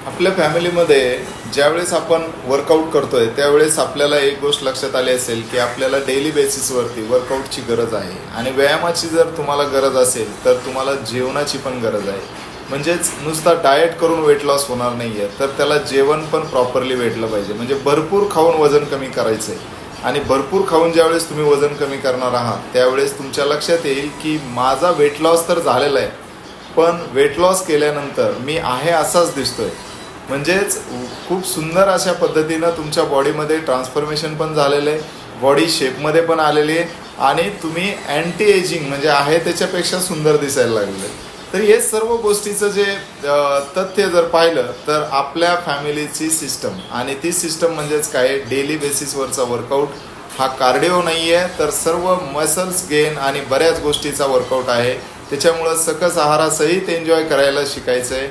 आपल्या फॅमिलीमध्ये ज्यावेळेस आपण वर्कआउट करतोय त्यावेळेस आपल्याला एक गोष्ट लक्षात आली असेल की आपल्याला डेली बेसिसवरती वर्कआउटची गरज आहे आणि व्यायामाची जर तुम्हाला गरज असेल तर तुम्हाला जेवणाची पण गरज आहे. म्हणजेच नुसता डाएट करून वेट लॉस होणार नाही आहे, तर त्याला जेवण पण प्रॉपरली भेटलं पाहिजे. म्हणजे भरपूर खाऊन वजन कमी करायचं आहे आणि भरपूर खाऊन ज्यावेळेस तुम्ही वजन कमी करणार आहात त्यावेळेस तुमच्या लक्षात येईल की माझा वेट लॉस तर झालेला आहे, पण वेट लॉस केल्यानंतर मी आहे असाच दिसतोय. म्हणजेच खूप सुंदर अशा पद्धतीनं तुमच्या बॉडीमध्ये ट्रान्सफॉर्मेशन पण झालेलं आहे, बॉडी शेपमध्ये पण आलेली आहे आणि तुम्ही अँटी एजिंग म्हणजे आहे त्याच्यापेक्षा सुंदर दिसायला लागले. तर हे सर्व गोष्टीचं जे तथ्य जर पाहिलं तर आपल्या फॅमिलीची सिस्टम, आणि ती सिस्टम म्हणजेच काय, डेली बेसिसवरचा वर्कआउट हा कार्डिओ नाही आहे तर सर्व मसल्स गेन आणि बऱ्याच गोष्टीचा वर्कआउट आहे. त्याच्यामुळं सकस आहारासहित एन्जॉय करायला शिकायचं आहे.